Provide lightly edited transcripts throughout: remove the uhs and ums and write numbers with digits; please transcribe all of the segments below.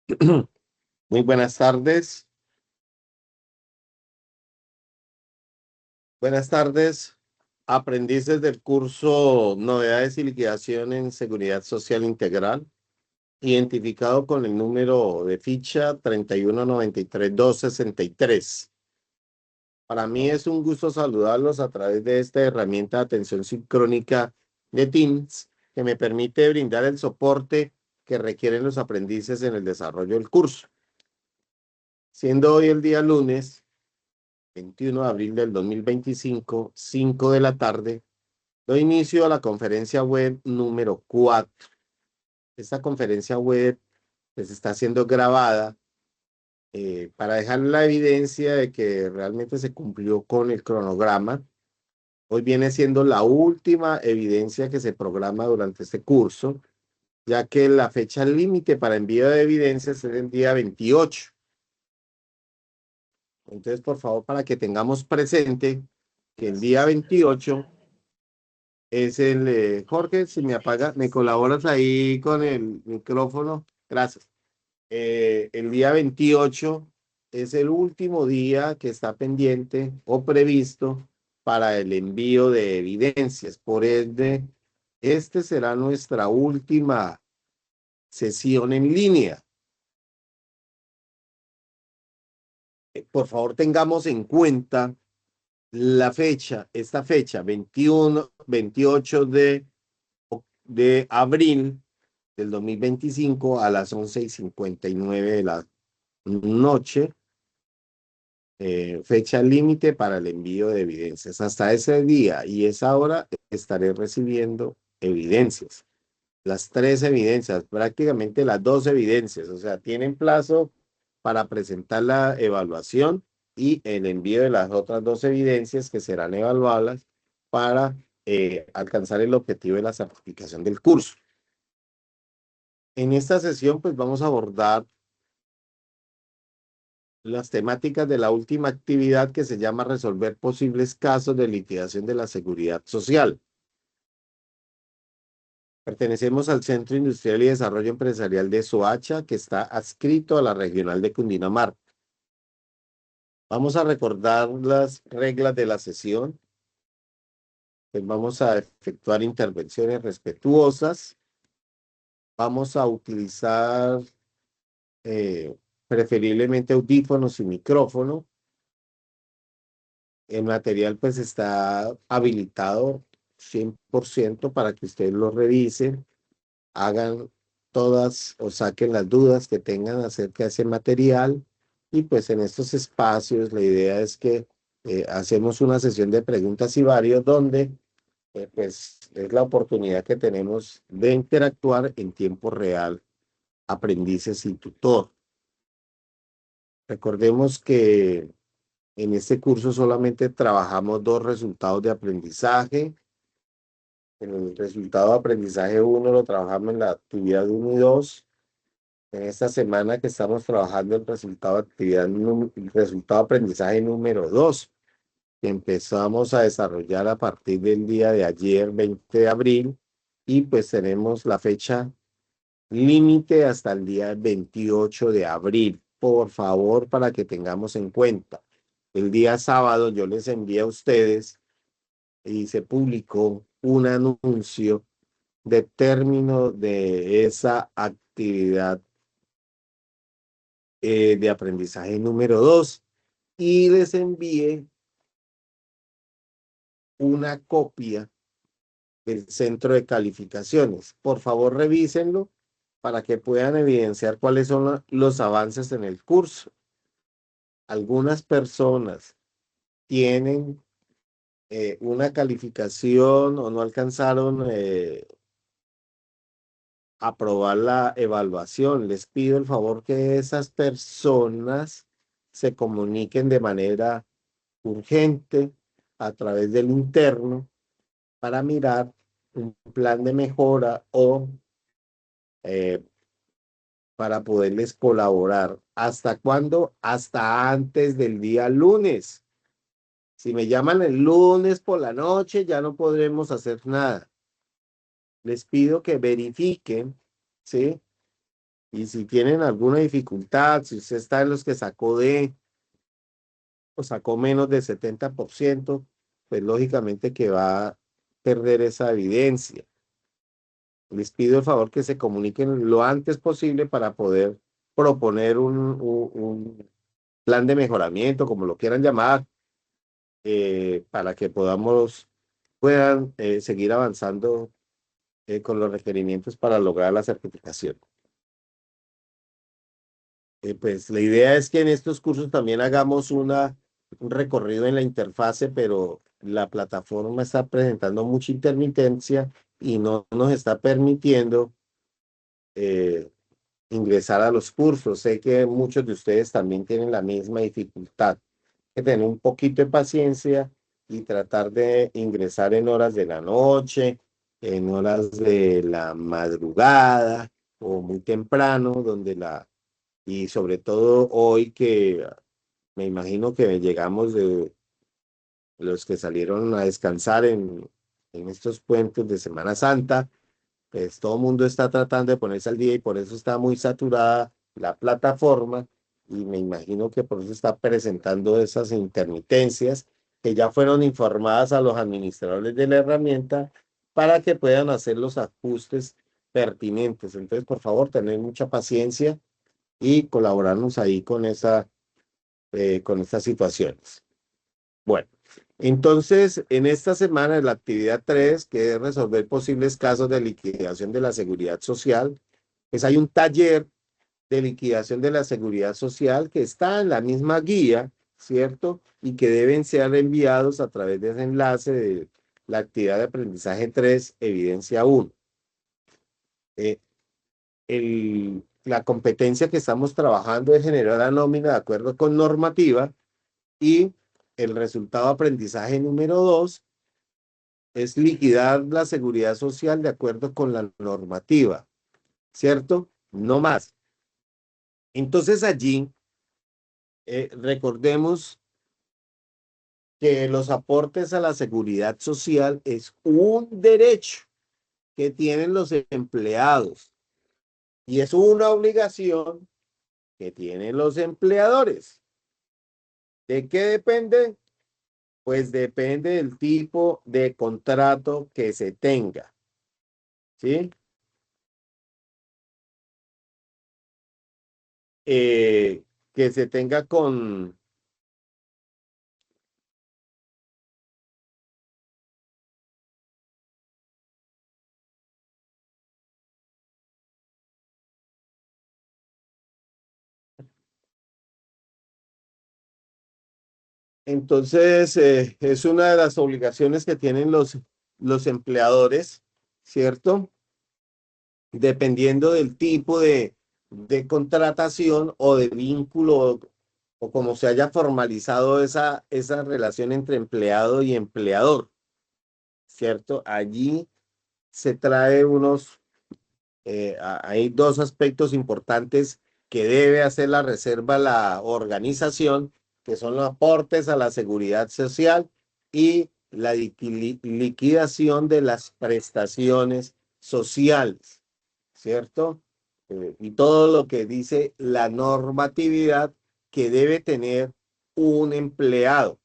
Muy buenas tardes. Buenas tardes, aprendices del curso Novedades y Liquidación en Seguridad Social Integral, identificado con el número de ficha 3193263. Para mí es un gusto saludarlos a través de esta herramienta de atención sincrónica de Teams que me permite brindar el soporte que requieren los aprendices en el desarrollo del curso. Siendo hoy el día lunes 21 de abril del 2025, 5 de la tarde, doy inicio a la conferencia web número 4. Esta conferencia web pues, está siendo grabada para dejar la evidencia de que realmente se cumplió con el cronograma. Hoy viene siendo la última evidencia que se programa durante este curso, ya que la fecha límite para envío de evidencias es el día 28. Entonces, por favor, para que tengamos presente que el día 28 es Jorge, si me apaga, me colaboras ahí con el micrófono. Gracias. El día 28 es el último día que está pendiente o previsto para el envío de evidencias. Por ende, este será nuestra última sesión en línea. Por favor, tengamos en cuenta la fecha, esta fecha, 21, 28 de abril del 2025 a las 11:59 de la noche, fecha límite para el envío de evidencias. Hasta ese día y esa hora estaré recibiendo evidencias. Las 3 evidencias, prácticamente las 2 evidencias, o sea, tienen plazo para presentar la evaluación y el envío de las otras 2 evidencias que serán evaluadas para alcanzar el objetivo de la certificación del curso. En esta sesión, pues vamos a abordar las temáticas de la última actividad que se llama resolver posibles casos de liquidación de la seguridad social. Pertenecemos al Centro Industrial y Desarrollo Empresarial de Soacha, que está adscrito a la Regional de Cundinamarca. Vamos a recordar las reglas de la sesión. Pues vamos a efectuar intervenciones respetuosas. Vamos a utilizar preferiblemente audífonos y micrófono. El material pues está habilitado 100% para que ustedes lo revisen, hagan todas o saquen las dudas que tengan acerca de ese material. Y pues en estos espacios la idea es que hacemos una sesión de preguntas y varios donde pues es la oportunidad que tenemos de interactuar en tiempo real, aprendices y tutor. Recordemos que en este curso solamente trabajamos 2 resultados de aprendizaje. El resultado de aprendizaje 1 lo trabajamos en la actividad 1 y 2. En esta semana que estamos trabajando el resultado de el resultado de aprendizaje número 2, que empezamos a desarrollar a partir del día de ayer, 20 de abril, y pues tenemos la fecha límite hasta el día 28 de abril. Por favor, para que tengamos en cuenta. El día sábado yo les envié a ustedes y se publicó un anuncio de término de esa actividad de aprendizaje número 2 y les envié una copia del centro de calificaciones. Por favor, revísenlo para que puedan evidenciar cuáles son los avances en el curso. Algunas personas tienen una calificación o no alcanzaron aprobar la evaluación. Les pido el favor que esas personas se comuniquen de manera urgente a través del interno para mirar un plan de mejora o eh, para poderles colaborar. ¿Hasta cuándo? Hasta antes del día lunes. Si me llaman el lunes por la noche, ya no podremos hacer nada. Les pido que verifiquen, ¿sí? Y si tienen alguna dificultad, si usted está en los que sacó D o sacó menos de 70%, pues lógicamente que va a perder esa evidencia. Les pido el favor que se comuniquen lo antes posible para poder proponer un plan de mejoramiento, como lo quieran llamar, para que puedan seguir avanzando con los requerimientos para lograr la certificación. Pues la idea es que en estos cursos también hagamos un recorrido en la interfase, pero la plataforma está presentando mucha intermitencia y no nos está permitiendo eh, ingresar a los cursos. Sé que muchos de ustedes también tienen la misma dificultad. Hay que tener un poquito de paciencia y tratar de ingresar en horas de la noche, en horas de la madrugada o muy temprano, y sobre todo hoy que me imagino que llegamos de los que salieron a descansar en estos puentes de Semana Santa, pues todo el mundo está tratando de ponerse al día y por eso está muy saturada la plataforma y me imagino que por eso está presentando esas intermitencias que ya fueron informadas a los administradores de la herramienta para que puedan hacer los ajustes pertinentes. Entonces, por favor, tener mucha paciencia y colaborarnos ahí con estas situaciones. Bueno, entonces, en esta semana, en la actividad 3 que es resolver posibles casos de liquidación de la seguridad social, pues hay un taller de liquidación de la seguridad social que está en la misma guía, ¿cierto? Y que deben ser enviados a través de ese enlace de la actividad de aprendizaje 3 evidencia 1. Eh, la competencia que estamos trabajando es generar la nómina de acuerdo con normativa y el resultado de aprendizaje número 2 es liquidar la seguridad social de acuerdo con la normativa, ¿cierto? No más. Entonces allí recordemos que los aportes a la seguridad social es un derecho que tienen los empleados y es una obligación que tienen los empleadores. ¿De qué depende? Pues depende del tipo de contrato que se tenga, ¿sí? Que se tenga con. Entonces, es una de las obligaciones que tienen los empleadores, ¿cierto? Dependiendo del tipo de contratación o de vínculo o como se haya formalizado esa relación entre empleado y empleador, ¿cierto? Allí se trae hay dos aspectos importantes que debe hacer la reserva la organización, que son los aportes a la seguridad social y la liquidación de las prestaciones sociales, ¿cierto? Y todo lo que dice la normatividad que debe tener un empleado,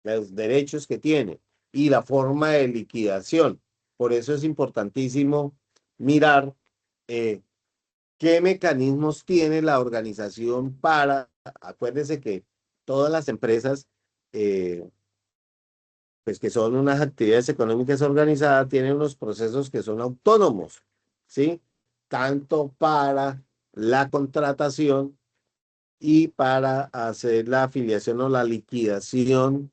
los derechos que tiene y la forma de liquidación. Por eso es importantísimo mirar eh, qué mecanismos tiene la organización acuérdense que todas las empresas, eh, pues que son unas actividades económicas organizadas, tienen unos procesos que son autónomos, ¿sí? Tanto para la contratación y para hacer la afiliación o la liquidación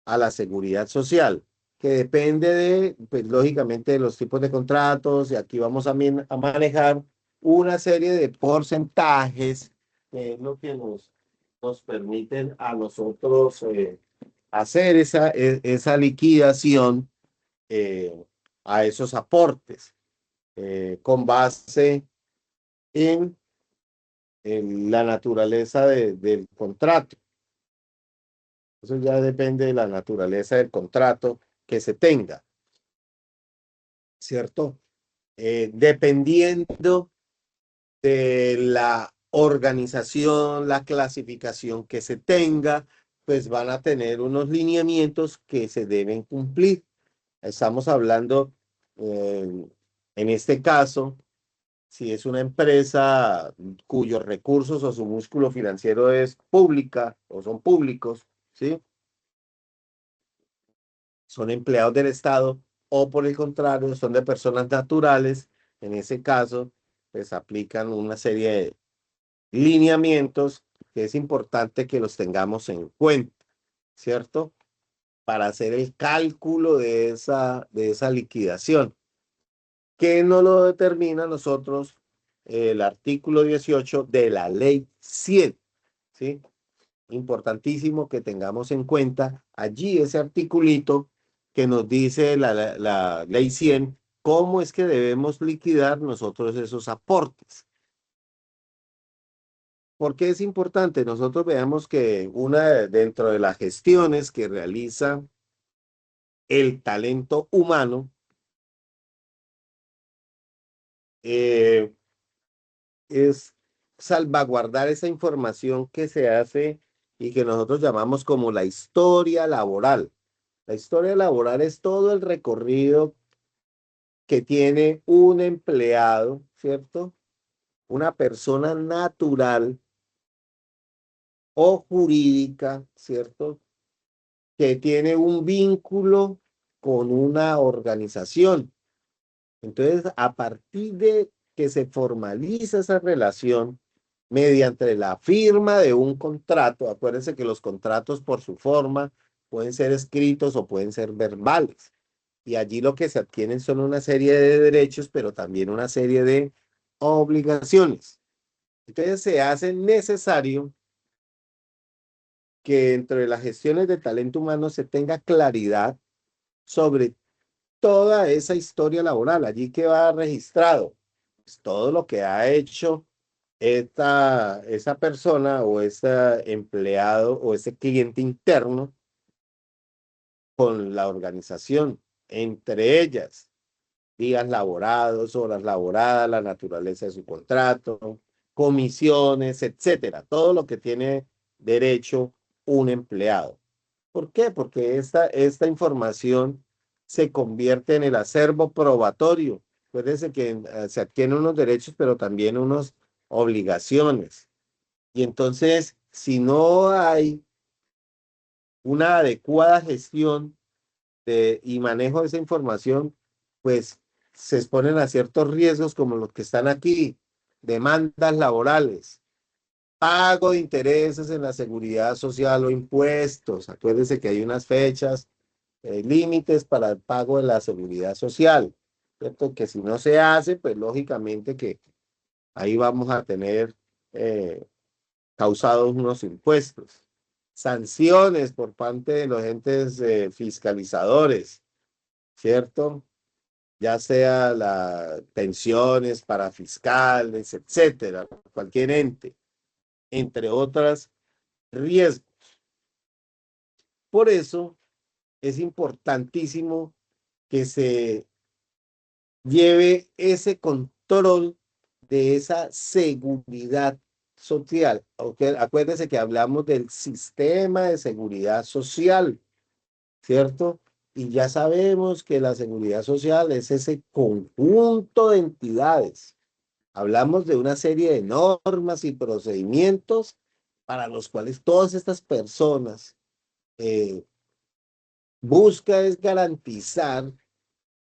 a la seguridad social, que depende pues lógicamente de los tipos de contratos, y aquí vamos a manejar una serie de porcentajes, que es lo que nos permiten a nosotros hacer esa liquidación eh, a esos aportes, con base en, en la naturaleza del contrato. Eso ya depende de la naturaleza del contrato que se tenga, ¿cierto? Dependiendo de la organización, la clasificación que se tenga, pues van a tener unos lineamientos que se deben cumplir. Estamos hablando, en este caso, si es una empresa cuyos recursos o su músculo financiero es pública o son públicos, ¿sí? Son empleados del Estado o por el contrario son de personas naturales, en ese caso, pues aplican una serie de lineamientos que es importante que los tengamos en cuenta, ¿cierto? Para hacer el cálculo de esa liquidación, que no lo determina nosotros el artículo 18 de la ley 100, ¿sí? Importantísimo que tengamos en cuenta allí ese articulito que nos dice la ley 100, cómo es que debemos liquidar nosotros esos aportes. ¿Por qué es importante? Nosotros veamos que dentro de las gestiones que realiza el talento humano, eh, es salvaguardar esa información que se hace y que nosotros llamamos como la historia laboral. La historia laboral es todo el recorrido que tiene un empleado, ¿cierto? Una persona natural o jurídica, ¿cierto? Que tiene un vínculo con una organización. Entonces, a partir de que se formaliza esa relación mediante la firma de un contrato, acuérdense que los contratos por su forma pueden ser escritos o pueden ser verbales. Y allí lo que se adquieren son una serie de derechos, pero también una serie de obligaciones. Entonces se hace necesario que dentro de las gestiones de talento humano se tenga claridad sobre toda esa historia laboral. Allí que va registrado pues, todo lo que ha hecho esa persona o ese empleado o ese cliente interno con la organización, entre ellas días laborados, horas laboradas, la naturaleza de su contrato, comisiones, etcétera, todo lo que tiene derecho un empleado. ¿Por qué? Porque esta información se convierte en el acervo probatorio. Acuérdense que se adquieren unos derechos, pero también unas obligaciones. Y entonces, si no hay una adecuada gestión y manejo de esa información, pues se exponen a ciertos riesgos como los que están aquí, demandas laborales, pago de intereses en la seguridad social o impuestos. Acuérdense que hay unas fechas, límites para el pago de la seguridad social, ¿cierto? Que si no se hace, pues lógicamente que ahí vamos a tener causados unos impuestos. Sanciones por parte de los entes fiscalizadores, ¿cierto? Ya sea las pensiones para fiscales, etcétera, cualquier ente, entre otras riesgos. Por eso es importantísimo que se lleve ese control de esa seguridad social. Okay, acuérdense que hablamos del sistema de seguridad social, ¿cierto? Y ya sabemos que la seguridad social es ese conjunto de entidades. Hablamos de una serie de normas y procedimientos para los cuales todas estas personas busca es garantizar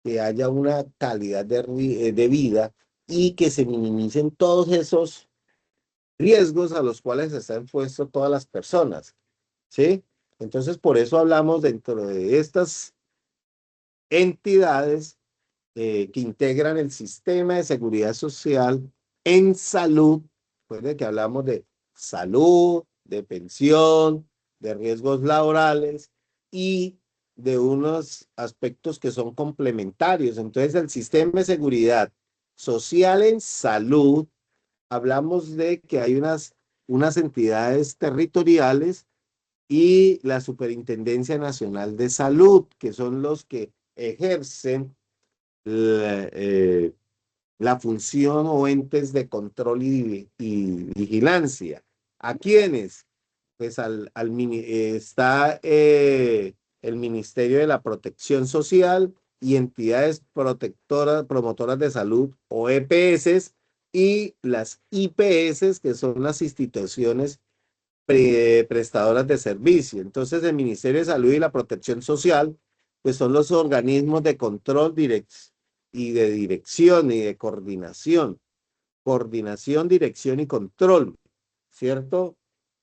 que haya una calidad de vida y que se minimicen todos esos riesgos a los cuales están expuestos todas las personas, ¿sí? Entonces, por eso hablamos dentro de estas entidades que integran el sistema de seguridad social en salud, recuerden que hablamos de salud, de pensión, de riesgos laborales y de unos aspectos que son complementarios. Entonces, el sistema de seguridad social en salud, hablamos de que hay unas entidades territoriales y la Superintendencia Nacional de Salud, que son los que ejercen la, la función o entes de control y vigilancia. ¿A quiénes? Pues está el Ministerio de la Protección Social y entidades protectoras, promotoras de salud o EPS y las IPS, que son las instituciones prestadoras de servicio. Entonces, el Ministerio de Salud y la Protección Social, pues son los organismos de control y de dirección y de coordinación. Coordinación, dirección y control, ¿cierto?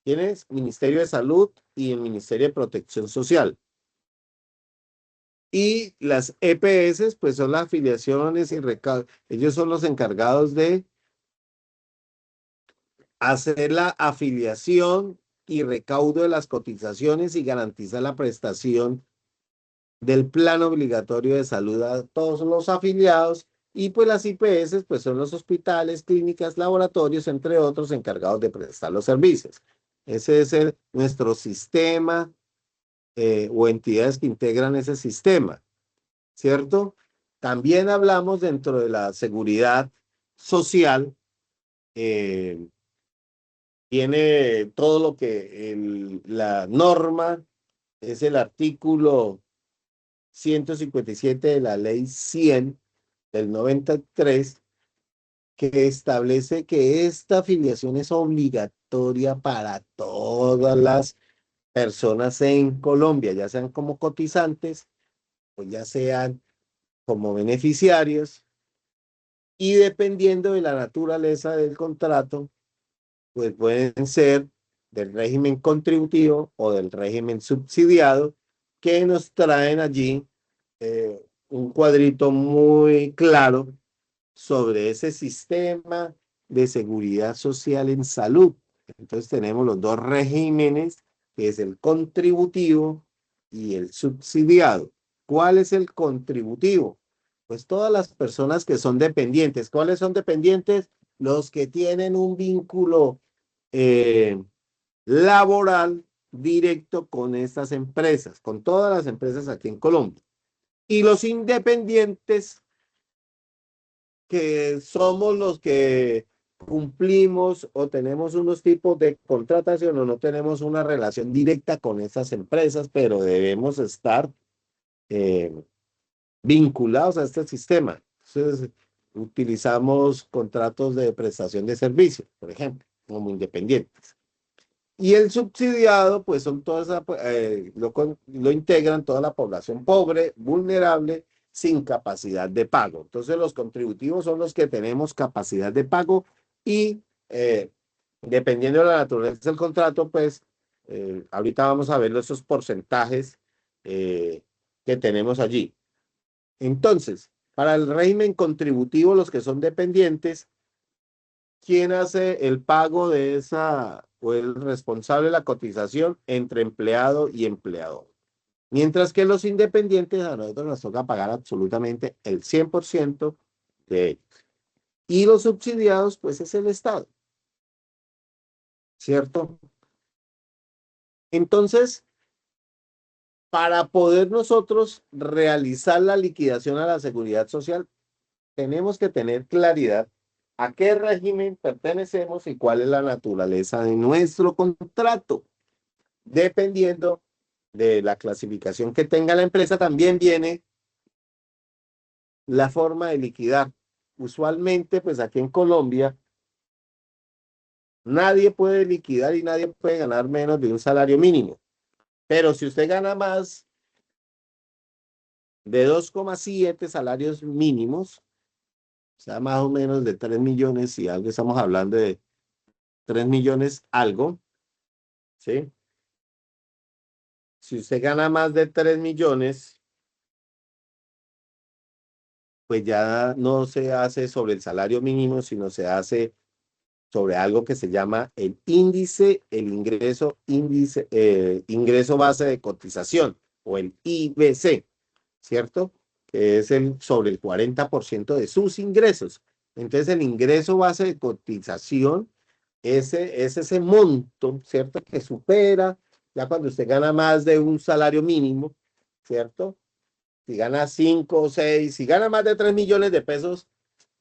Tienes Ministerio de Salud y el Ministerio de Protección Social. Y las EPS, pues son las afiliaciones y recaudos. Ellos son los encargados de hacer la afiliación y recaudo de las cotizaciones y garantizar la prestación del plan obligatorio de salud a todos los afiliados. Y pues las IPS pues son los hospitales, clínicas, laboratorios, entre otros, encargados de prestar los servicios. Ese es nuestro sistema o entidades que integran ese sistema, ¿cierto? También hablamos dentro de la seguridad social, eh, tiene todo lo que la norma es el artículo 157 de la ley 100 del 93, que establece que esta afiliación es obligatoria para todas las personas en Colombia, ya sean como cotizantes o ya sean como beneficiarios, y dependiendo de la naturaleza del contrato, pues pueden ser del régimen contributivo o del régimen subsidiado, que nos traen allí un cuadrito muy claro sobre ese sistema de seguridad social en salud. Entonces tenemos los dos regímenes, que es el contributivo y el subsidiado. ¿Cuál es el contributivo? Pues todas las personas que son dependientes. ¿Cuáles son dependientes? Los que tienen un vínculo eh, laboral directo con estas empresas, con todas las empresas aquí en Colombia. Y los independientes, que somos los que cumplimos o tenemos unos tipos de contratación o no tenemos una relación directa con esas empresas, pero debemos estar eh, vinculados a este sistema. Entonces, utilizamos contratos de prestación de servicios, por ejemplo, como independientes. Y el subsidiado, pues son todas, lo integran toda la población pobre, vulnerable, sin capacidad de pago. Entonces los contributivos son los que tenemos capacidad de pago y dependiendo de la naturaleza del contrato, pues ahorita vamos a ver esos porcentajes que tenemos allí. Entonces, para el régimen contributivo, los que son dependientes, ¿quién hace el pago de esa o el responsable de la cotización entre empleado y empleador? Mientras que los independientes a nosotros nos toca pagar absolutamente el 100% de ellos. Y los subsidiados, pues es el Estado, ¿cierto? Entonces, para poder nosotros realizar la liquidación a la seguridad social, tenemos que tener claridad a qué régimen pertenecemos y cuál es la naturaleza de nuestro contrato. Dependiendo de la clasificación que tenga la empresa, también viene la forma de liquidar. Usualmente, pues aquí en Colombia, nadie puede liquidar y nadie puede ganar menos de un salario mínimo. Pero si usted gana más de 2,7 salarios mínimos, o sea, más o menos de 3 millones y algo, estamos hablando de 3 millones algo, ¿sí? Si usted gana más de 3 millones, pues ya no se hace sobre el salario mínimo, sino se hace sobre algo que se llama el índice, ingreso base de cotización, o el IBC, ¿cierto? Que es sobre el 40% de sus ingresos. Entonces, el ingreso base de cotización es ese monto, ¿cierto? Que supera, ya cuando usted gana más de un salario mínimo, ¿cierto? Si gana 5 o 6, si gana más de 3 millones de pesos,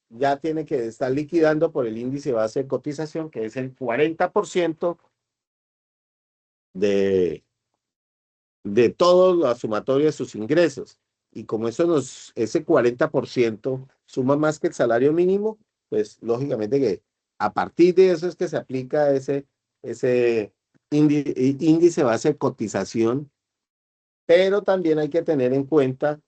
ya tiene que estar liquidando por el índice base de cotización, que es el 40% de, de todo la sumatoria de sus ingresos. Y como ese 40% suma más que el salario mínimo, pues lógicamente que a partir de eso es que se aplica ese índice base de cotización, pero también hay que tener en cuenta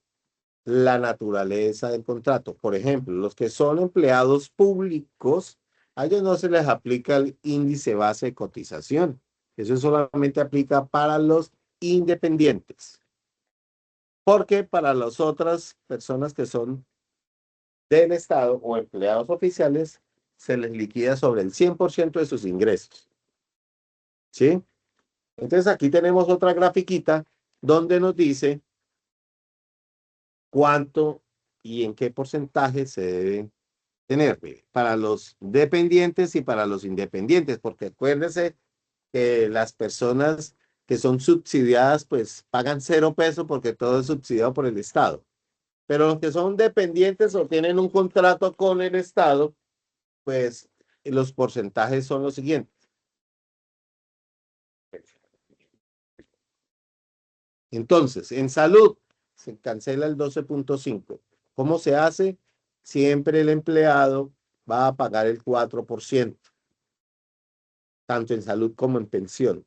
la naturaleza del contrato. Por ejemplo, los que son empleados públicos, a ellos no se les aplica el índice base de cotización. Eso solamente aplica para los independientes. Porque para las otras personas que son del Estado o empleados oficiales, se les liquida sobre el 100% de sus ingresos. ¿Sí? Entonces aquí tenemos otra grafiquita donde nos dice cuánto y en qué porcentaje se debe tener para los dependientes y para los independientes, porque acuérdense que las personas que son subsidiadas pues pagan 0 pesos porque todo es subsidiado por el Estado. Pero los que son dependientes o tienen un contrato con el Estado, pues los porcentajes son los siguientes. Entonces, en salud se cancela el 12.5. ¿Cómo se hace? Siempre el empleado va a pagar el 4%, tanto en salud como en pensión.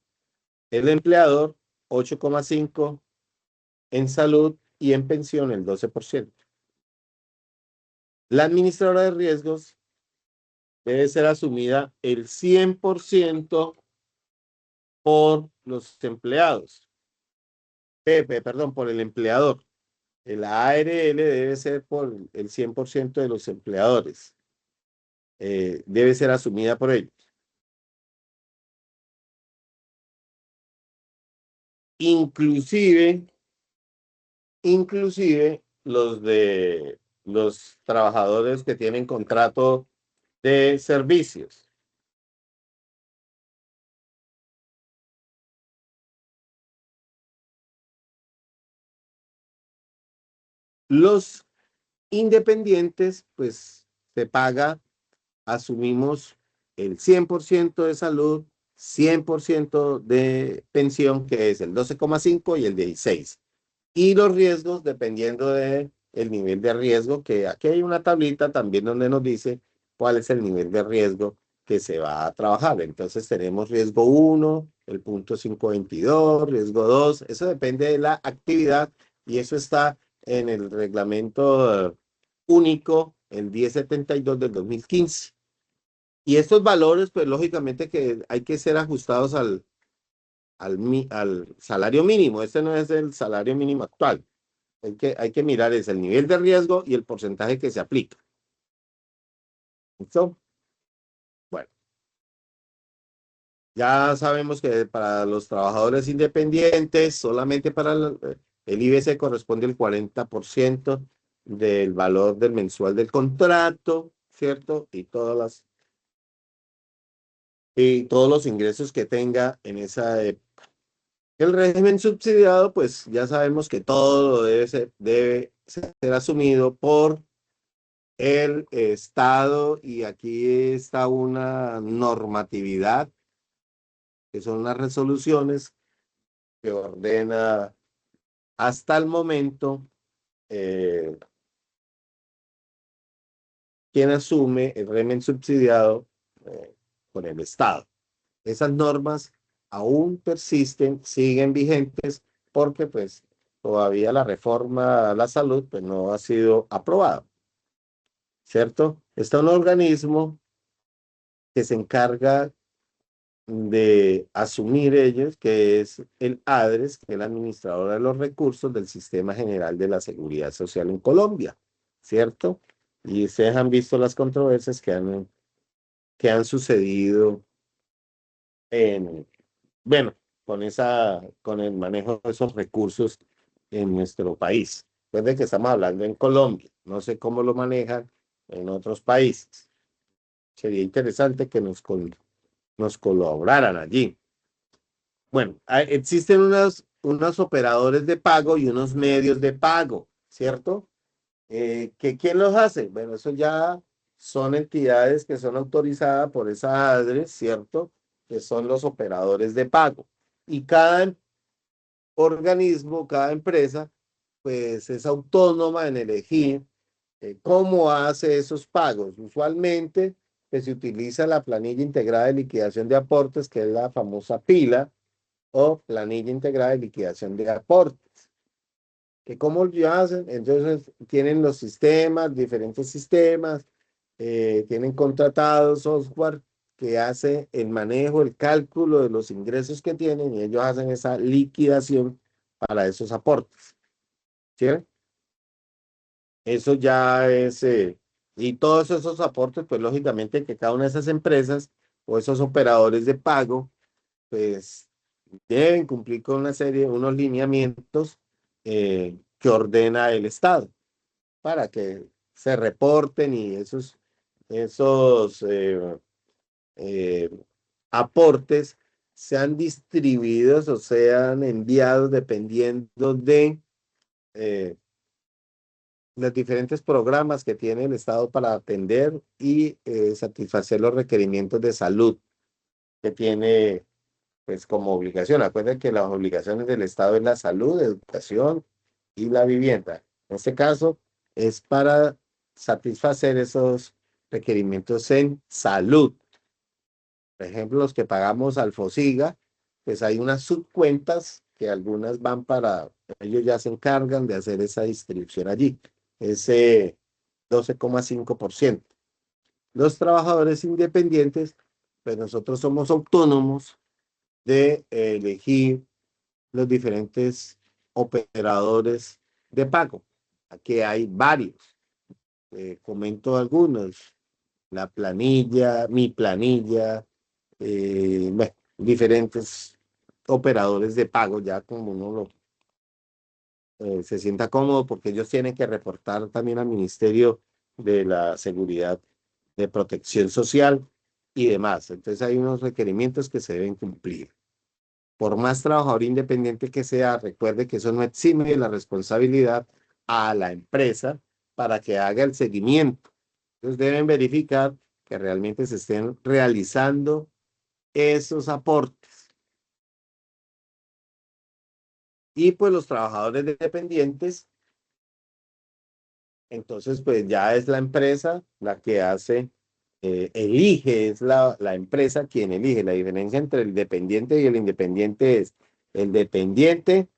El empleador, 8,5 en salud y en pensión el 12%. La administradora de riesgos debe ser asumida el 100% por los empleados. Perdón, por el empleador. El ARL debe ser por el 100% de los empleadores. Debe ser asumida por ellos. Inclusive los trabajadores que tienen contrato de servicios. Los independientes, pues se paga, asumimos el 100% de salud, 100% de pensión, que es el 12,5 y el 16. Y los riesgos, dependiendo de el nivel de riesgo, que aquí hay una tablita también donde nos dice cuál es el nivel de riesgo que se va a trabajar. Entonces tenemos riesgo 1, el punto 522, riesgo 2, eso depende de la actividad y eso está en el reglamento único, el 1072 del 2015. Y estos valores, pues lógicamente que hay que ser ajustados al salario mínimo. Este no es el salario mínimo actual. Hay que mirar es el nivel de riesgo y el porcentaje que se aplica. ¿Listo? Bueno, ya sabemos que para los trabajadores independientes, solamente para el IBC corresponde el 40% del valor del mensual del contrato, ¿cierto? Y todos los ingresos que tenga en esa época. El régimen subsidiado, pues ya sabemos que todo debe ser asumido por el Estado y aquí está una normatividad, que son las resoluciones que ordena hasta el momento eh, quién asume el régimen subsidiado con el Estado. Esas normas aún persisten, siguen vigentes, porque pues todavía la reforma a la salud pues no ha sido aprobada, ¿cierto? Está un organismo que se encarga de asumir ellos, que es el ADRES, que es el administrador de los recursos del Sistema General de la Seguridad Social en Colombia, ¿cierto? Y ustedes han visto las controversias que han sucedido en, bueno, con el manejo de esos recursos en nuestro país. Desde que estamos hablando en Colombia, no sé cómo lo manejan en otros países. Sería interesante que nos colaboraran allí. Bueno, existen unos operadores de pago y unos medios de pago, ¿cierto? ¿Quién los hace? Bueno, eso ya son entidades que son autorizadas por esa ADRE, ¿cierto? Que son los operadores de pago. Y cada organismo, cada empresa, pues es autónoma en elegir cómo hace esos pagos. Usualmente, pues, se utiliza la planilla integrada de liquidación de aportes, que es la famosa PILA, o planilla integrada de liquidación de aportes. Que cómo lo hacen, entonces tienen los sistemas, diferentes sistemas, tienen contratados software que hace el manejo, el cálculo de los ingresos que tienen y ellos hacen esa liquidación para esos aportes. ¿Sí? Eso ya es, y todos esos aportes, pues lógicamente que cada una de esas empresas o esos operadores de pago, pues deben cumplir con una serie, unos lineamientos que ordena el Estado para que se reporten y esos eh, aportes sean distribuidos o sean enviados dependiendo de eh, los diferentes programas que tiene el Estado para atender y satisfacer los requerimientos de salud que tiene, pues, como obligación. Acuérdense que las obligaciones del Estado es la salud, educación y la vivienda. En este caso, es para satisfacer esos requerimientos en salud. Por ejemplo, los que pagamos al FOSIGA, pues hay unas subcuentas que algunas van para, ellos ya se encargan de hacer esa distribución allí, ese 12,5%. Los trabajadores independientes, pues nosotros somos autónomos de elegir los diferentes operadores de pago. Aquí hay varios. Comento algunos. La planilla, mi planilla, bueno, diferentes operadores de pago, ya como uno se sienta cómodo, porque ellos tienen que reportar también al Ministerio de la Seguridad de Protección Social y demás. Entonces hay unos requerimientos que se deben cumplir. Por más trabajador independiente que sea, recuerde que eso no exime la responsabilidad a la empresa para que haga el seguimiento. Entonces deben verificar que realmente se estén realizando esos aportes. Y pues los trabajadores dependientes, entonces pues ya es la empresa la que hace, elige, es la empresa quien elige. La diferencia entre el dependiente y el independiente es, el dependiente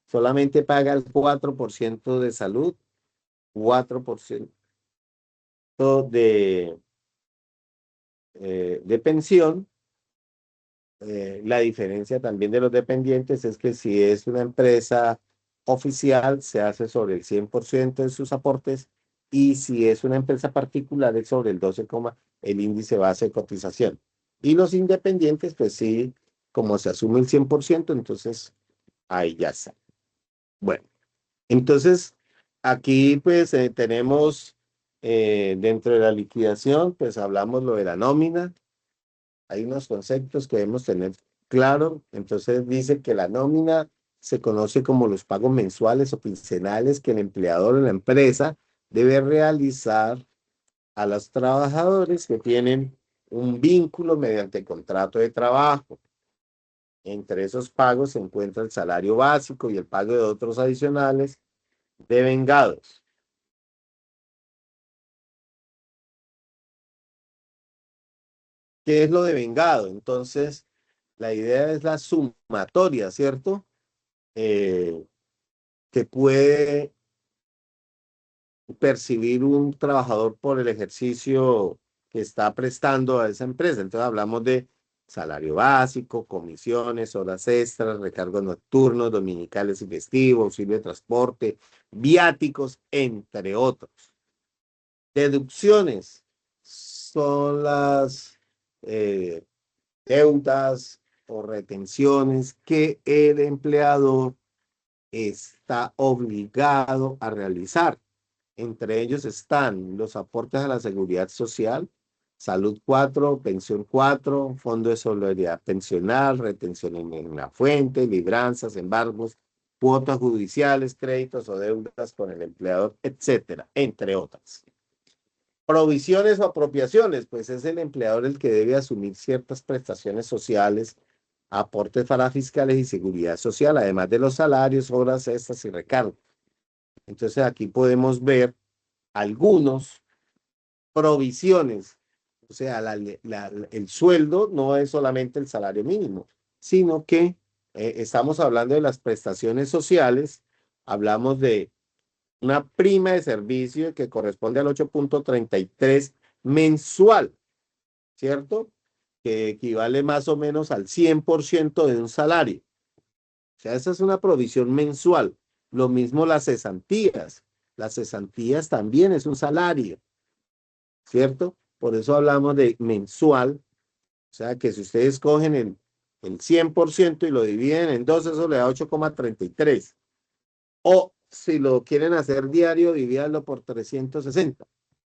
solamente paga el 4% de salud, 4% de pensión. La diferencia también de los dependientes es que si es una empresa oficial, se hace sobre el 100% de sus aportes y si es una empresa particular, es sobre el 12, el índice base de cotización. Y los independientes, pues sí, como se asume el 100%, entonces ahí ya está. Bueno, entonces aquí pues tenemos dentro de la liquidación, pues hablamos lo de la nómina. Hay unos conceptos que debemos tener claro. Entonces dice que la nómina se conoce como los pagos mensuales o quincenales que el empleador o la empresa debe realizar a los trabajadores que tienen un vínculo mediante contrato de trabajo. Entre esos pagos se encuentra el salario básico y el pago de otros adicionales de vengados. ¿Qué es lo de vengado? Entonces, la idea es la sumatoria, ¿cierto? Eh, que puede percibir un trabajador por el ejercicio que está prestando a esa empresa. Entonces hablamos de salario básico, comisiones, horas extras, recargos nocturnos, dominicales y festivos, auxilio de transporte, viáticos, entre otros. Deducciones son las eh, deudas o retenciones que el empleador está obligado a realizar. Entre ellos están los aportes a la seguridad social, salud 4, pensión 4, fondo de solidaridad pensional, retención en la fuente, libranzas, embargos, cuotas judiciales, créditos o deudas con el empleador, etcétera, entre otras. Provisiones o apropiaciones, pues es el empleador el que debe asumir ciertas prestaciones sociales, aportes para fiscales y seguridad social, además de los salarios, horas extras y recargos. Entonces aquí podemos ver algunos provisiones, o sea, el sueldo no es solamente el salario mínimo, sino que estamos hablando de las prestaciones sociales, hablamos de una prima de servicio que corresponde al 8.33 mensual, ¿cierto? Que equivale más o menos al 100% de un salario. O sea, esa es una provisión mensual. Lo mismo las cesantías. Las cesantías también es un salario, ¿cierto? Por eso hablamos de mensual. O sea, que si ustedes cogen el 100% y lo dividen en dos, eso le da 8.33. O si lo quieren hacer diario, divídanlo por 360.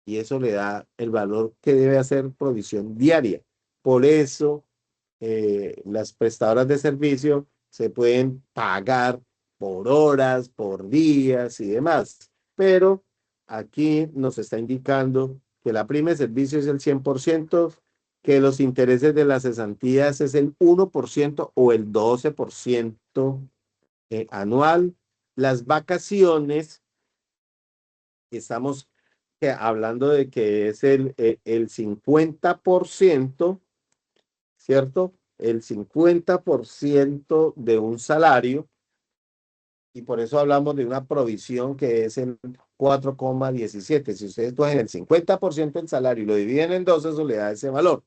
Y eso le da el valor que debe hacer provisión diaria. Por eso las prestadoras de servicio se pueden pagar por horas, por días y demás. Pero aquí nos está indicando que la prima de servicio es el 100%, que los intereses de las cesantías es el 1% o el 12% anual. Las vacaciones, estamos hablando de que es el 50%, ¿cierto? El 50% de un salario, y por eso hablamos de una provisión que es el 4,17. Si ustedes cogen el 50% del salario y lo dividen en dos, eso le da ese valor.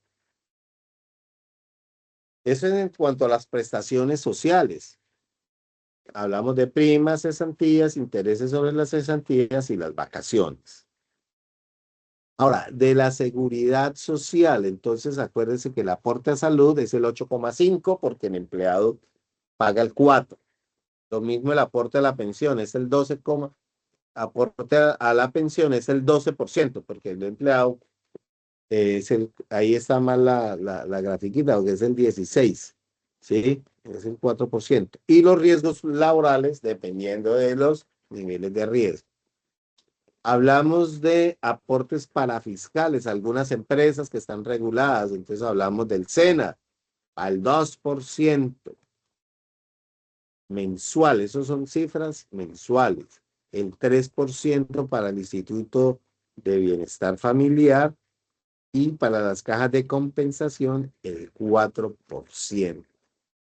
Eso es en cuanto a las prestaciones sociales. Hablamos de primas, cesantías, intereses sobre las cesantías y las vacaciones. Ahora, de la seguridad social, entonces acuérdense que el aporte a salud es el 8,5 porque el empleado paga el 4. Lo mismo el aporte a la pensión es el 12, aporte a la pensión es el 12% porque el empleado ahí está mal la grafiquita, porque es el 16, ¿sí? Es el 4%. Y los riesgos laborales, dependiendo de los niveles de riesgo. Hablamos de aportes parafiscales, algunas empresas que están reguladas, entonces hablamos del SENA al 2% mensual, esos son cifras mensuales, el 3% para el Instituto de Bienestar Familiar y para las cajas de compensación el 4%.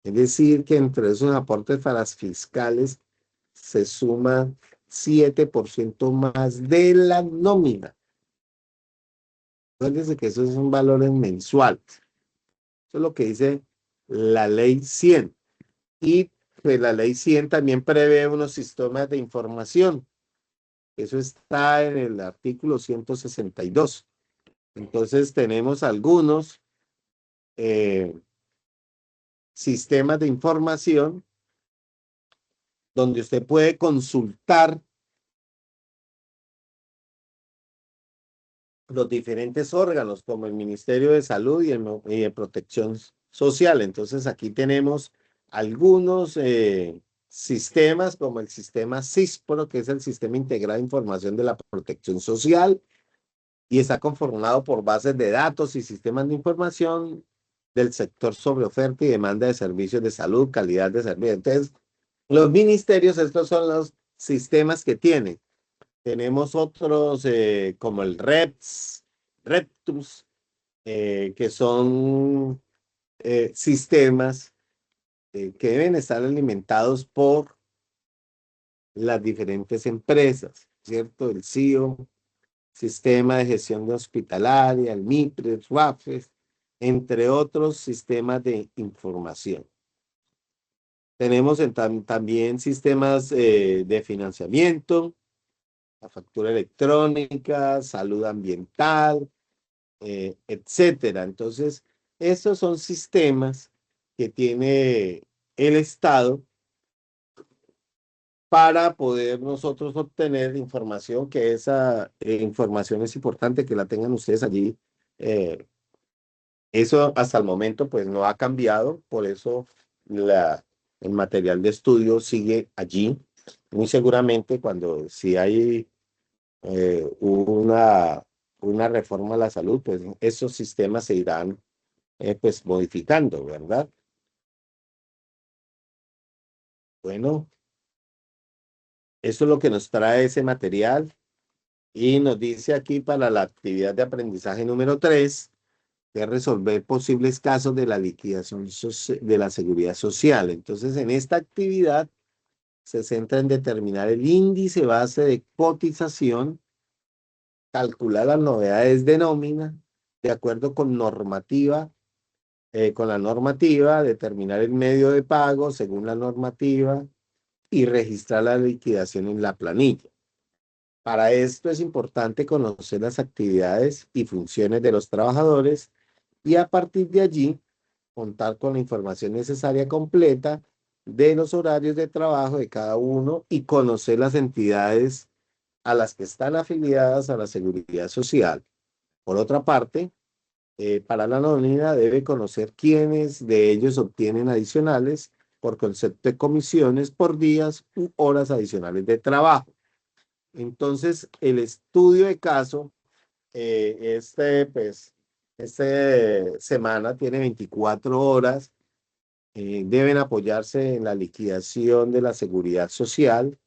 Es decir, que entre esos aportes parafiscales se suma 7% más de la nómina. Acuérdense que esos son valores mensuales. Eso es lo que dice la ley 100. Y pues la ley 100 también prevé unos sistemas de información. Eso está en el artículo 162. Entonces tenemos algunos sistemas de información donde usted puede consultar los diferentes órganos, como el Ministerio de Salud y de Protección Social. Entonces, aquí tenemos algunos sistemas, como el sistema SISPRO, que es el Sistema Integrado de Información de la Protección Social, y está conformado por bases de datos y sistemas de información del sector sobre oferta y demanda de servicios de salud, calidad de servicio. Entonces, los ministerios, estos son los sistemas que tienen. Tenemos otros como el REPTUS, que son sistemas que deben estar alimentados por las diferentes empresas, ¿cierto? El CIO, Sistema de Gestión de Hospitalaria, el MIPRES, WAFES, entre otros sistemas de información. Tenemos también sistemas de financiamiento, la factura electrónica, salud ambiental, etcétera. Entonces, esos son sistemas que tiene el Estado para poder nosotros obtener información, que esa información es importante que la tengan ustedes allí. Eh, Eso hasta el momento pues no ha cambiado, por eso el material de estudio sigue allí. Muy seguramente cuando si hay una una reforma a la salud, pues esos sistemas se irán pues modificando, ¿verdad? Bueno, eso es lo que nos trae ese material y nos dice aquí para la actividad de aprendizaje número 3, que es resolver posibles casos de la liquidación de la seguridad social. Entonces, en esta actividad se centra en determinar el índice base de cotización, calcular las novedades de nómina, de acuerdo con la normativa, determinar el medio de pago según la normativa y registrar la liquidación en la planilla. Para esto es importante conocer las actividades y funciones de los trabajadores y a partir de allí contar con la información necesaria completa de los horarios de trabajo de cada uno y conocer las entidades a las que están afiliadas a la seguridad social. Por otra parte, para la nómina debe conocer quiénes de ellos obtienen adicionales por concepto de comisiones por días u horas adicionales de trabajo. Entonces, el estudio de caso, esta semana tiene 24 horas, deben apoyarse en la liquidación de la seguridad social,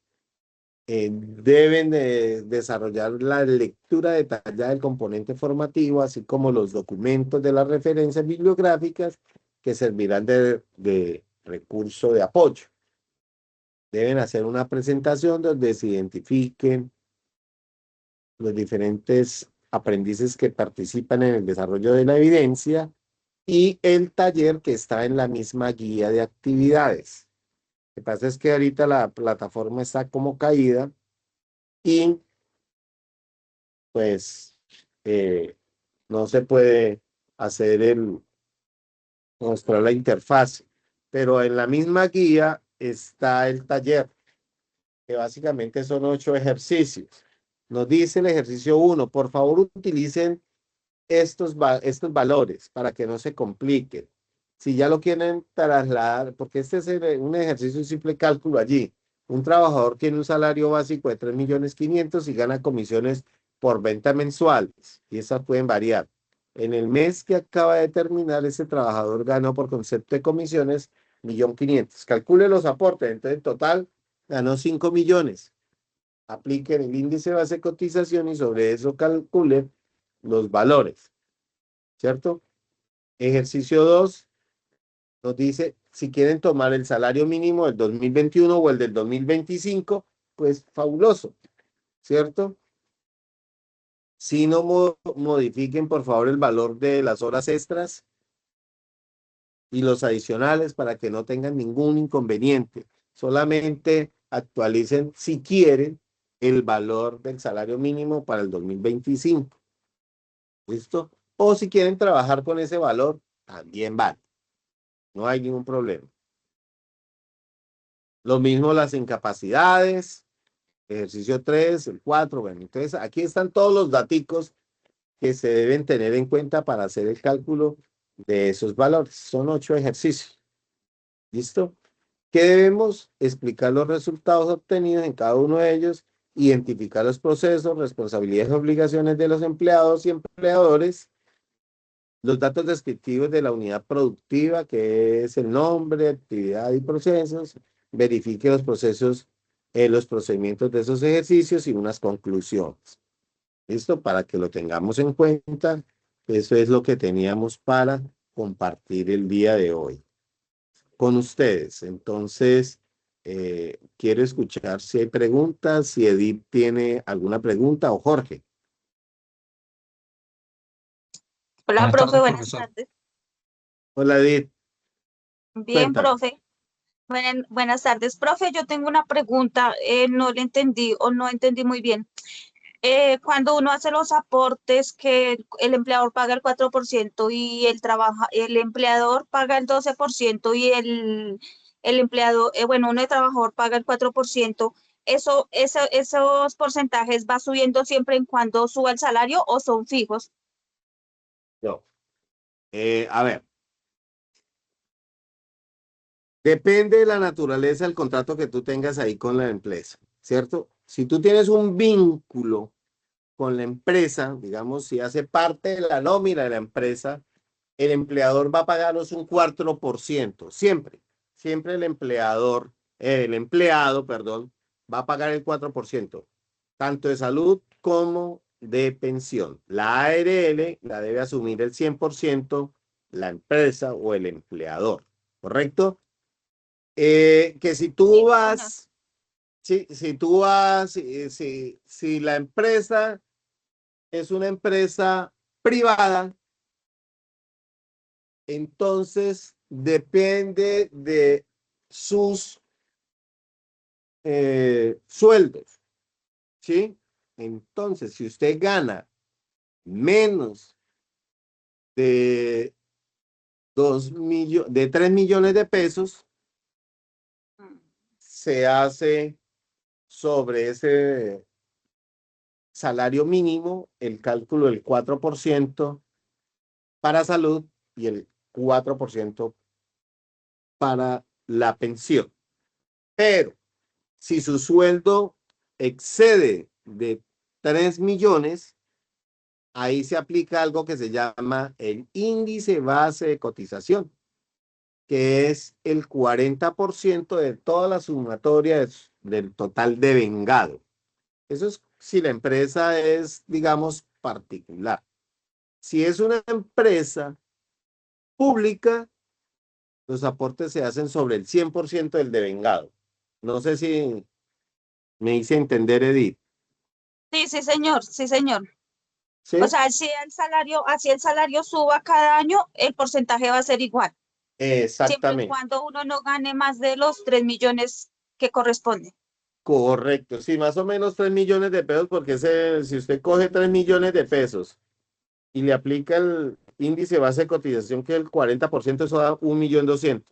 deben de desarrollar la lectura detallada del componente formativo, así como los documentos de las referencias bibliográficas que servirán de recurso de apoyo. Deben hacer una presentación donde se identifiquen los diferentes aprendices que participan en el desarrollo de la evidencia y el taller que está en la misma guía de actividades. Lo que pasa es que ahorita la plataforma está como caída y pues no se puede hacer mostrar la interfaz, pero en la misma guía está el taller, que básicamente son 8 ejercicios. Nos dice el ejercicio 1, por favor utilicen estos valores para que no se compliquen. Si ya lo quieren trasladar, porque este es un ejercicio de simple cálculo allí. Un trabajador tiene un salario básico de 3.500.000 y gana comisiones por venta mensuales, y esas pueden variar. En el mes que acaba de terminar, ese trabajador ganó por concepto de comisiones 1.500.000. Calcule los aportes, entonces en total ganó 5 millones. Apliquen el índice base de cotización y sobre eso calculen los valores, ¿cierto? Ejercicio 2 nos dice, si quieren tomar el salario mínimo del 2021 o el del 2025, pues fabuloso, ¿cierto? Si no modifiquen, por favor, el valor de las horas extras y los adicionales para que no tengan ningún inconveniente. Solamente actualicen, si quieren, el valor del salario mínimo para el 2025. ¿Listo? O si quieren trabajar con ese valor, también vale. No hay ningún problema. Lo mismo las incapacidades, ejercicio 3, el 4, bueno, entonces aquí están todos los daticos que se deben tener en cuenta para hacer el cálculo de esos valores. Son 8 ejercicios. ¿Listo? ¿Qué debemos? Explicar los resultados obtenidos en cada uno de ellos, identificar los procesos, responsabilidades y obligaciones de los empleados y empleadores, los datos descriptivos de la unidad productiva, que es el nombre, actividad y procesos, verifique los procesos, los procedimientos de esos ejercicios y unas conclusiones. ¿Listo? Para que lo tengamos en cuenta, eso es lo que teníamos para compartir el día de hoy con ustedes. Entonces, quiero escuchar si hay preguntas, si Edith tiene alguna pregunta o Jorge. Hola, Buenas profe, tardes, buenas profesor. tardes. Hola Edith, Bien, cuéntame. profe. Buenas tardes, profe. Yo tengo una pregunta, no le entendí o no entendí muy bien. Cuando uno hace los aportes que el empleador paga el 4% y el empleador paga el 12% y el empleado, bueno, uno de trabajador paga el 4%, ¿esos porcentajes va subiendo siempre en cuando suba el salario o son fijos? No. A ver, depende de la naturaleza del contrato que tú tengas ahí con la empresa, ¿cierto? Si tú tienes un vínculo con la empresa, digamos, si hace parte de la nómina de la empresa, el empleador va a pagaros un 4%, siempre, siempre el empleado, perdón, va a pagar el 4%, tanto de salud como de pensión. La ARL la debe asumir el 100%, la empresa o el empleador, ¿correcto? Que si Sí, tú señor. vas, si tú vas, si la empresa es una empresa privada, entonces depende de sus sueldos, ¿sí? Entonces, si usted gana menos de 3 millones de pesos, Mm. se hace sobre ese salario mínimo el cálculo del 4% para salud y el 4% para la pensión. Pero si su sueldo excede de 3 millones, ahí se aplica algo que se llama el índice base de cotización, que es el 40% de toda la sumatoria del total de vengado. Eso es si la empresa es, digamos, particular. Si es una empresa pública, los aportes se hacen sobre el 100% del devengado. No sé si me hice entender, Edith. Sí, sí, señor, sí, señor. O ¿Sí? sea, si así el salario suba cada año, el porcentaje va a ser igual, siempre y Exactamente. cuando uno no gane más de los 3 millones que corresponde. Correcto. Sí, más o menos 3 millones de pesos, porque si usted coge 3 millones de pesos y le aplica el índice base de cotización, que es el 40%, eso da 1.200.000.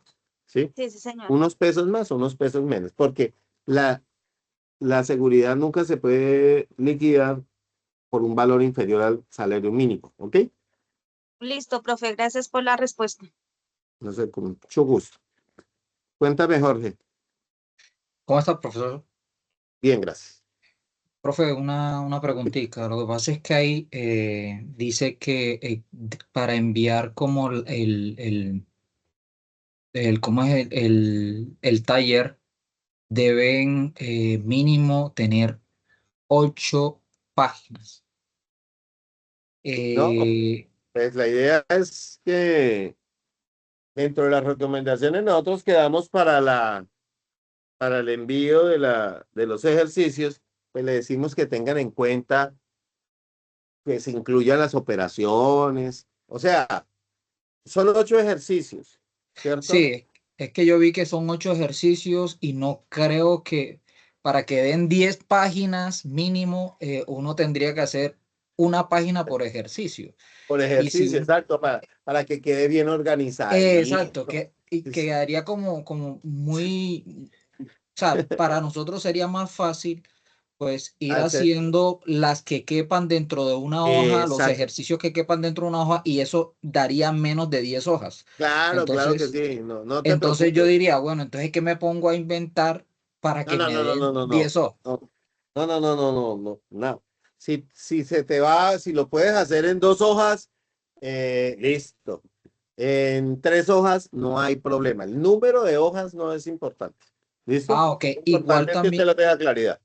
¿Sí? Sí, sí, señor. Unos pesos más, unos pesos menos, porque la, la seguridad nunca se puede liquidar por un valor inferior al salario mínimo, ¿ok? Listo, profe, gracias por la respuesta. No sé, con mucho gusto. Cuéntame, Jorge. ¿Cómo está, profesor? Bien, gracias. Profe, una preguntita. Lo que pasa es que ahí dice que para enviar como ¿cómo es el taller, deben mínimo tener 8 páginas. No, Eh, pues la idea es que dentro de las recomendaciones nosotros quedamos para el envío de los ejercicios, pues le decimos que tengan en cuenta que se incluyan las operaciones. O sea, son 8 ejercicios, ¿cierto? sí, es que yo vi que son 8 ejercicios y no creo que para que den 10 páginas mínimo, uno tendría que hacer una página por ejercicio. Por Y si ejercicio, exacto, para que quede bien exacto, organizadito. y quedaría como muy, o sea, para nosotros sería más fácil pues ir Hacer- haciendo las que quepan dentro de una hoja, los Exacto. ejercicios que quepan dentro de una hoja, y eso daría menos de 10 hojas. Claro, claro que Entonces, sí. No, no te entonces yo preocupes. diría, bueno, entonces ¿qué me pongo a inventar para No, que no, me no, no, no, den no, no. 10 hojas? No, no, no, no, no, no, no, no. Si se te va, si lo puedes hacer en 2 hojas, listo. En 3 hojas no hay problema. El número de hojas no es importante. ¿Listo? Ah, ok, Lo igual importante es que usted también. lo tenga claridad.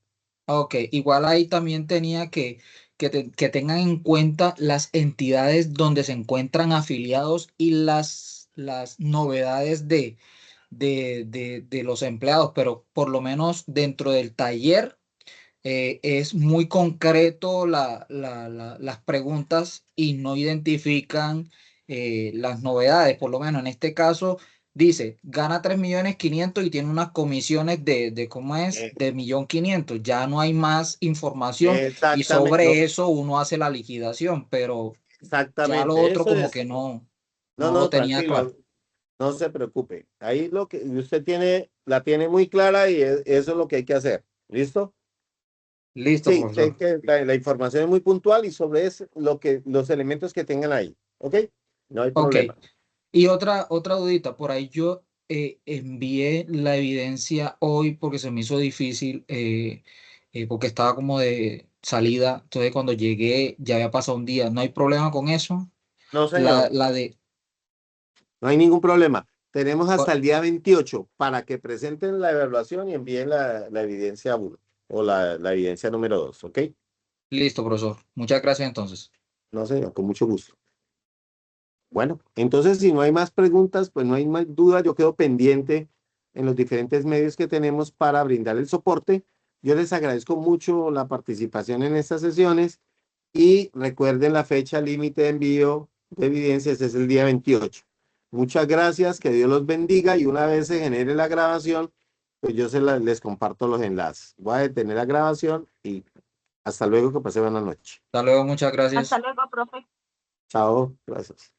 Ok, igual ahí también tenía que tengan en cuenta las entidades donde se encuentran afiliados y las novedades de los empleados, pero por lo menos dentro del taller es muy concreto las preguntas y no identifican las novedades. Por lo menos en este caso dice, gana 3.500.000 y tiene unas comisiones ¿cómo es? Eh, De 1.500.000. Ya no hay más información y exactamente, no, sobre eso uno hace la liquidación, pero ya lo exactamente. otro Eso como es. que no, No, no lo no, tenía claro. tranquilo. No se preocupe. Ahí lo que usted la tiene muy clara y eso es lo que hay que hacer. ¿Listo? Listo, Sí, profesor. la información es muy puntual y sobre eso, los elementos que tengan ahí. ¿Ok? No hay Ok. problema. Y otra dudita, por ahí yo envié la evidencia hoy porque se me hizo difícil, porque estaba como salida. Entonces cuando llegué ya había pasado un día. ¿No hay problema con eso? No, señor, La de... no hay ningún problema. Tenemos oh, hasta el día 28 para que presenten la evaluación y envíen la evidencia 1 o la evidencia número 2, ¿ok? listo, profesor. Muchas gracias entonces. No, señor, con mucho gusto. Bueno, entonces si no hay más preguntas, pues no hay más duda, yo quedo pendiente en los diferentes medios que tenemos para brindar el soporte. Yo les agradezco mucho la participación en estas sesiones y recuerden la fecha límite de envío de evidencias es el día 28. Muchas gracias, que Dios los bendiga y una vez se genere la grabación, pues yo les comparto los enlaces. Voy a detener la grabación y hasta luego, que pase buena noche. Hasta luego, muchas Hasta gracias. luego, profe. Chao, gracias.